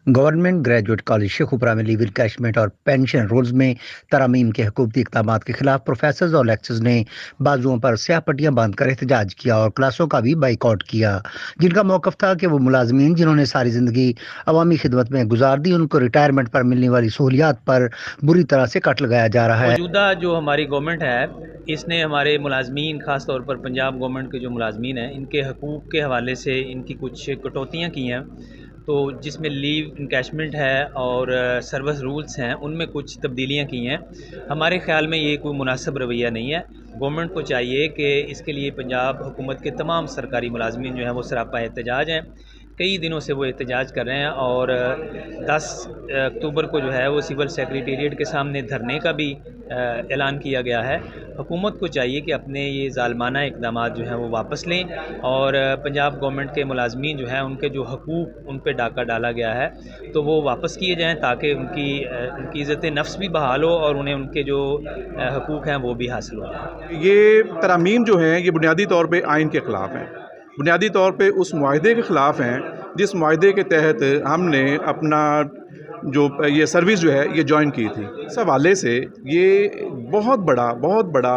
Government graduate college Sheikhupura में leave encashment और pension rules में तरमीम के हुकूमती इक़दाम के खिलाफ प्रोफेसर्स और लेक्चरर्स ने बाजुओं पर स्याह पट्टियां बांधकर एहतजाज किया और क्लासों का भी बाइकआउट किया, जिनका मौक़िफ़ था कि वो मुलाजमीन जिन्होंने सारी ज़िंदगी अवामी खिदमत में गुजार दी, उनको रिटायरमेंट पर मिलने वाली सहूलियात पर बुरी तरह से कट लगाया जा रहा है। मौजूदा जो हमारी गवर्नमेंट है, इसने हमारे मुलाजमीन, ख़ास तौर पर पंजाब गवर्नमेंट के जो मुलाजमीन हैं, इनके हकूक़ के हवाले से इनकी कुछ कटौतियाँ की हैं। तो जिसमें लीव इनकैशमेंट है और सर्विस रूल्स हैं, उनमें कुछ तब्दीलियाँ की हैं। हमारे ख़्याल में ये कोई मुनासिब रवैया नहीं है। गवर्नमेंट को चाहिए कि इसके लिए पंजाब हुकूमत के तमाम सरकारी मुलाजमीन जो हैं वो सरापा एहतजाज हैं। कई दिनों से वो एहतजाज कर रहे हैं और 10 अक्टूबर को जो है वो सिविल सेक्रेटेरिएट के सामने धरने का भी ऐलान किया गया है। हुकूमत को चाहिए कि अपने ये ज़ालमाना इक़दाम जो हैं वो वापस लें और पंजाब गवर्नमेंट के मुलाजमीन जो हैं उनके जो हकूक़ उन पे डाका डाला गया है तो वो वापस किए जाएँ, ताकि उनकी इज़्ज़त नफ्स भी बहाल हो और उन्हें उनके जो हकूक़ हैं वो भी हासिल हो। ये तरामीम जो हैं ये बुनियादी तौर पे आइन के ख़िलाफ़ हैं, बुनियादी तौर पे उस मुआहदे के ख़िलाफ़ हैं जिस मुआहदे के तहत हमने अपना जो ये सर्विस जो है ये जॉइन की थी। इस हवाले से ये बहुत बड़ा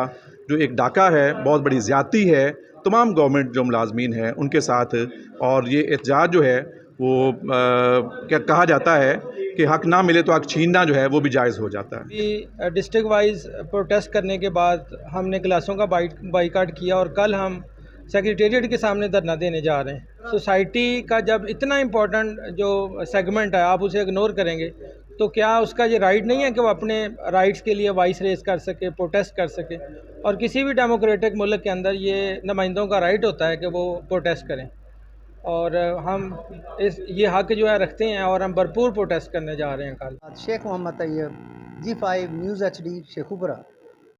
जो एक डाका है, बहुत बड़ी ज़्यादती है तमाम गवर्नमेंट जो मुलाजमीन हैं उनके साथ। और ये एहतजाज जो है वो क्या कहा जाता है कि हक़ ना मिले तो हक़ छीनना जो है वो भी जायज़ हो जाता है। डिस्ट्रिक्ट वाइज प्रोटेस्ट करने के बाद हमने क्लासों का बाइकाट किया और कल हम सेक्रेटेरिएट के सामने धरना देने जा रहे हैं। सोसाइटी का जब इतना इम्पोर्टेंट जो सेगमेंट है आप उसे इग्नोर करेंगे तो क्या उसका ये राइट नहीं है कि वो अपने राइट्स के लिए वॉइस रेस कर सके, प्रोटेस्ट कर सके। और किसी भी डेमोक्रेटिक मुल्क के अंदर ये नुमाइंदों का राइट होता है कि वो प्रोटेस्ट करें और हम ये हक़ जो है रखते हैं और हम भरपूर प्रोटेस्ट करने जा रहे हैं कल। Sheikh Muhammad Tayyab, G5 news HD Sheikhupura.